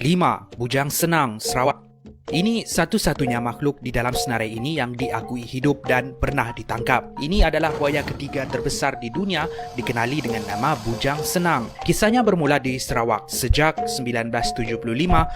5. Bujang Senang, Sarawak. Ini satu-satunya makhluk di dalam senarai ini yang diakui hidup dan pernah ditangkap. Ini adalah buaya ketiga terbesar di dunia, dikenali dengan nama Bujang Senang. Kisahnya bermula di Sarawak. Sejak 1975,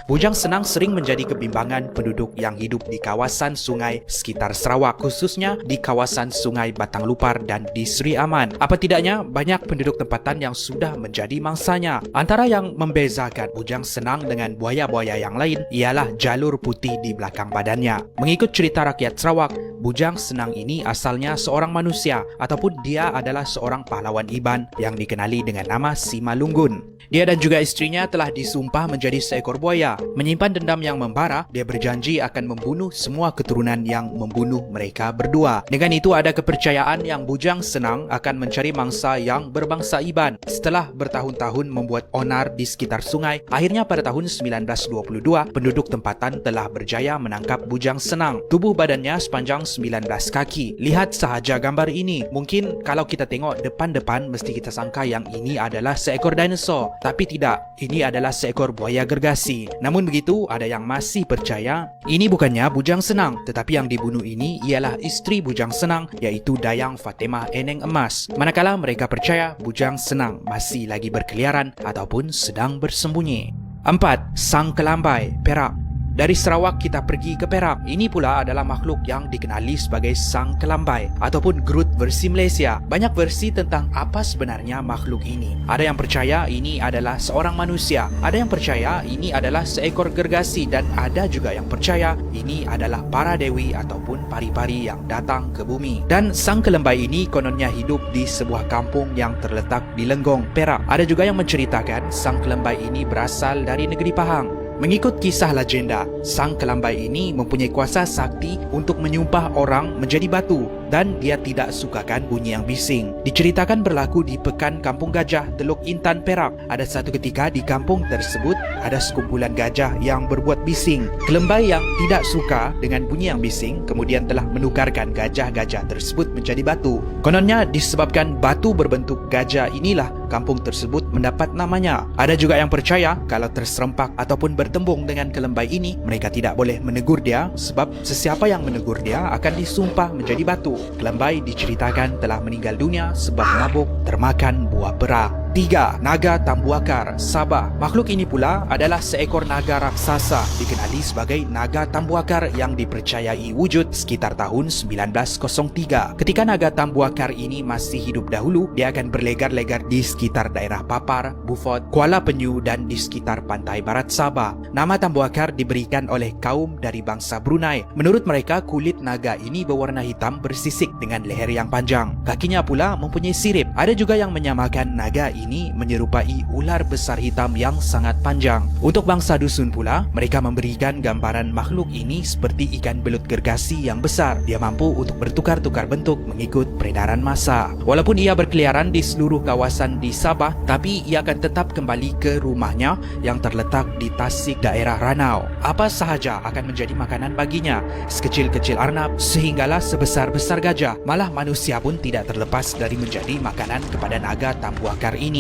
Bujang Senang sering menjadi kebimbangan penduduk yang hidup di kawasan sungai sekitar Sarawak, khususnya di kawasan Sungai Batang Lupar dan di Seri Aman. Apa tidaknya, banyak penduduk tempatan yang sudah menjadi mangsanya. Antara yang membezakan Bujang Senang dengan buaya-buaya yang lain ialah jalur putih di belakang badannya. Mengikut cerita rakyat Sarawak, Bujang Senang ini asalnya seorang manusia ataupun dia adalah seorang pahlawan Iban yang dikenali dengan nama Simalungun. Dia dan juga istrinya telah disumpah menjadi seekor buaya. Menyimpan dendam yang membara, dia berjanji akan membunuh semua keturunan yang membunuh mereka berdua. Dengan itu ada kepercayaan yang Bujang Senang akan mencari mangsa yang berbangsa Iban. Setelah bertahun-tahun membuat onar di sekitar sungai, akhirnya pada tahun 1922, penduduk tempatan telah berjaya menangkap Bujang Senang. Tubuh badannya sepanjang 19 kaki. Lihat sahaja gambar ini. Mungkin kalau kita tengok depan-depan mesti kita sangka yang ini adalah seekor dinosaur. Tapi tidak, ini adalah seekor buaya gergasi. Namun begitu, ada yang masih percaya ini bukannya Bujang Senang, tetapi yang dibunuh ini ialah istri Bujang Senang, iaitu Dayang Fatimah Eneng Emas. Manakala mereka percaya Bujang Senang masih lagi berkeliaran ataupun sedang bersembunyi. 4. Sang Kelambai, Perak. Dari Sarawak kita pergi ke Perak. Ini pula adalah makhluk yang dikenali sebagai Sang Kelambai ataupun Groot versi Malaysia. Banyak versi tentang apa sebenarnya makhluk ini. Ada yang percaya ini adalah seorang manusia, ada yang percaya ini adalah seekor gergasi, dan ada juga yang percaya ini adalah para dewi ataupun pari-pari yang datang ke bumi. Dan Sang Kelambai ini kononnya hidup di sebuah kampung yang terletak di Lenggong, Perak. Ada juga yang menceritakan Sang Kelambai ini berasal dari negeri Pahang. Mengikut kisah legenda, Sang Kelambai ini mempunyai kuasa sakti untuk menyumpah orang menjadi batu dan dia tidak sukakan bunyi yang bising. Diceritakan berlaku di Pekan Kampung Gajah, Teluk Intan, Perak. Ada satu ketika di kampung tersebut ada sekumpulan gajah yang berbuat bising. Kelambai yang tidak suka dengan bunyi yang bising kemudian telah menukarkan gajah-gajah tersebut menjadi batu. Kononnya disebabkan batu berbentuk gajah inilah kampung tersebut mendapat namanya. Ada juga yang percaya kalau terserempak ataupun bertembung dengan Kelambai ini, mereka tidak boleh menegur dia sebab sesiapa yang menegur dia akan disumpah menjadi batu. Kelambai diceritakan telah meninggal dunia sebab mabuk termakan buah pera. 3. Naga Tambuakar, Sabah. Makhluk ini pula adalah seekor naga raksasa dikenali sebagai Naga Tambuakar yang dipercayai wujud sekitar tahun 1903. Ketika Naga Tambuakar ini masih hidup dahulu, dia akan berlegar-legar di sekitar daerah Papar, Beaufort, Kuala Penyu dan di sekitar pantai barat Sabah. Nama Tambuakar diberikan oleh kaum dari bangsa Brunei. Menurut mereka, kulit naga ini berwarna hitam bersisik dengan leher yang panjang. Kakinya pula mempunyai sirip. Ada juga yang menyamakan naga ini menyerupai ular besar hitam yang sangat panjang. Untuk bangsa dusun pula, mereka memberikan gambaran makhluk ini seperti ikan belut gergasi yang besar. Dia mampu untuk bertukar-tukar bentuk mengikut peredaran massa. Walaupun ia berkeliaran di seluruh kawasan di Sabah, tapi ia akan tetap kembali ke rumahnya yang terletak di Tasik, daerah Ranau. Apa sahaja akan menjadi makanan baginya, sekecil-kecil arnab sehinggalah sebesar-besar gajah. Malah manusia pun tidak terlepas dari menjadi makanan kepada Naga Tambuakar ini.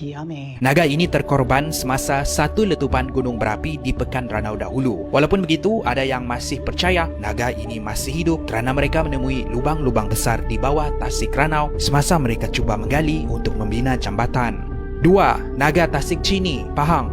Yummy. Naga ini terkorban semasa satu letupan gunung berapi di Pekan Ranau dahulu. Walaupun begitu, ada yang masih percaya naga ini masih hidup kerana mereka menemui lubang-lubang besar di bawah Tasik Ranau semasa mereka cuba menggali untuk membina jambatan. 2. Naga Tasik Chini, Pahang.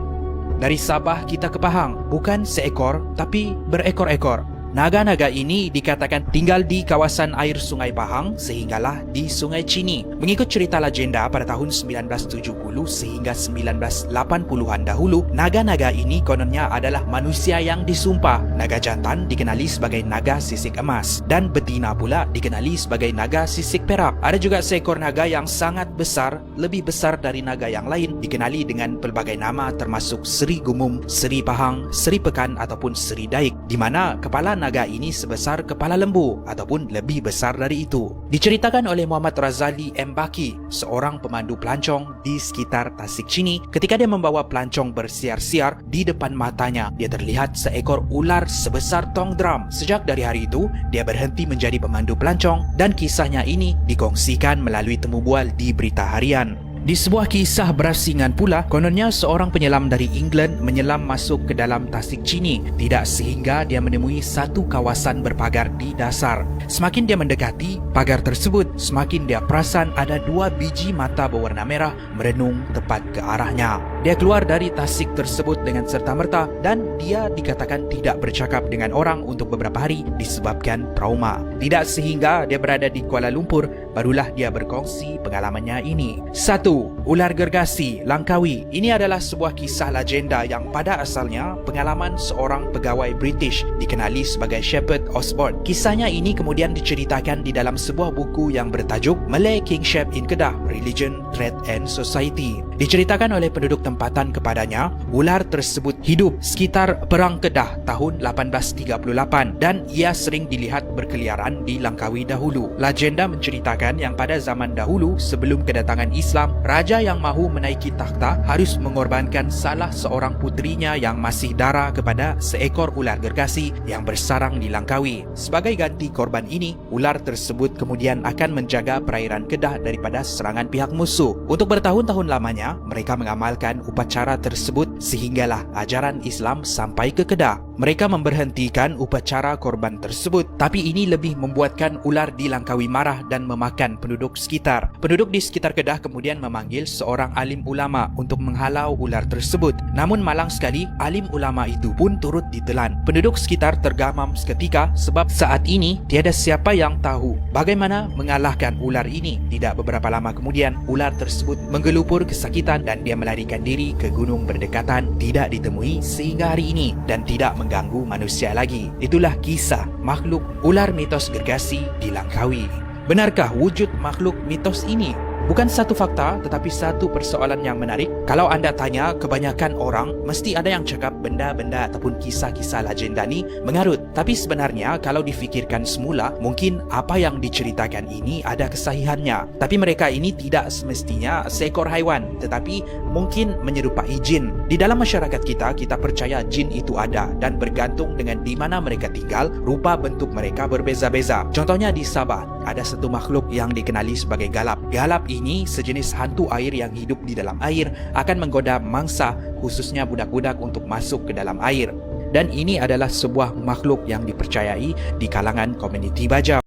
Dari Sabah kita ke Pahang, bukan seekor tapi berekor-ekor. Naga-naga ini dikatakan tinggal di kawasan air Sungai Pahang sehinggalah di Sungai Chini. Mengikut cerita legenda pada tahun 1970 sehingga 1980-an dahulu, naga-naga ini kononnya adalah manusia yang disumpah. Naga jantan dikenali sebagai naga sisik emas dan betina pula dikenali sebagai naga sisik perak. Ada juga seekor naga yang sangat besar, lebih besar dari naga yang lain, dikenali dengan pelbagai nama termasuk Seri Gumum, Seri Pahang, Seri Pekan ataupun Seri Daik, di mana kepala naga ini sebesar kepala lembu ataupun lebih besar dari itu. Diceritakan oleh Muhammad Razali M. Baki, seorang pemandu pelancong di sekitar Tasik Chini, ketika dia membawa pelancong bersiar-siar di depan matanya, dia terlihat seekor ular sebesar tong drum. Sejak dari hari itu, dia berhenti menjadi pemandu pelancong dan kisahnya ini dikongsikan melalui temu bual di berita harian. Di sebuah kisah berasingan pula, kononnya seorang penyelam dari England menyelam masuk ke dalam tasik Chini, tidak sehingga dia menemui satu kawasan berpagar di dasar. Semakin dia mendekati pagar tersebut, semakin dia perasan ada 2 biji mata berwarna merah merenung tepat ke arahnya. Dia keluar dari tasik tersebut dengan serta-merta dan dia dikatakan tidak bercakap dengan orang untuk beberapa hari disebabkan trauma. Tidak sehingga dia berada di Kuala Lumpur, barulah dia berkongsi pengalamannya ini. 1. Ular gergasi Langkawi. Ini adalah sebuah kisah legenda yang pada asalnya pengalaman seorang pegawai British dikenali sebagai Shepherd Osborne. Kisahnya ini kemudian diceritakan di dalam sebuah buku yang bertajuk Malay Kingship in Kedah, Religion, Trade and Society. Diceritakan oleh penduduk tempatan kepadanya, ular tersebut hidup sekitar Perang Kedah tahun 1838 dan ia sering dilihat berkeliaran di Langkawi dahulu. Legenda menceritakan yang pada zaman dahulu sebelum kedatangan Islam, raja yang mahu menaiki takhta harus mengorbankan salah seorang puterinya yang masih dara kepada seekor ular gergasi yang bersarang di Langkawi. Sebagai ganti korban ini, ular tersebut kemudian akan menjaga perairan Kedah daripada serangan pihak musuh. Untuk bertahun-tahun lamanya, mereka mengamalkan upacara tersebut sehinggalah ajaran Islam sampai ke Kedah. Mereka memberhentikan upacara korban tersebut, tapi ini lebih membuatkan ular di Langkawi marah dan memakan penduduk sekitar. Penduduk di sekitar Kedah kemudian memanggil seorang alim ulama untuk menghalau ular tersebut. Namun malang sekali, alim ulama itu pun turut ditelan. Penduduk sekitar tergamam seketika sebab saat ini tiada siapa yang tahu bagaimana mengalahkan ular ini. Tidak beberapa lama kemudian, ular tersebut menggelupur kesakitan dan dia melarikan diri ke gunung berdekatan, tidak ditemui sehingga hari ini dan tidak mengganggu manusia lagi. Itulah kisah makhluk ular mitos gergasi di Langkawi. Benarkah wujud makhluk mitos ini? Bukan satu fakta, tetapi satu persoalan yang menarik. Kalau anda tanya kebanyakan orang, mesti ada yang cakap benda-benda ataupun kisah-kisah legenda ni mengarut. Tapi sebenarnya kalau difikirkan semula, mungkin apa yang diceritakan ini ada kesahihannya. Tapi mereka ini tidak semestinya seekor haiwan, tetapi mungkin menyerupai jin. Di dalam masyarakat kita, kita percaya jin itu ada dan bergantung dengan di mana mereka tinggal, rupa bentuk mereka berbeza-beza. Contohnya di Sabah, ada satu makhluk yang dikenali sebagai galap. Galap ini sejenis hantu air yang hidup di dalam air, akan menggoda mangsa khususnya budak-budak untuk masuk ke dalam air. Dan ini adalah sebuah makhluk yang dipercayai di kalangan komuniti Bajaw.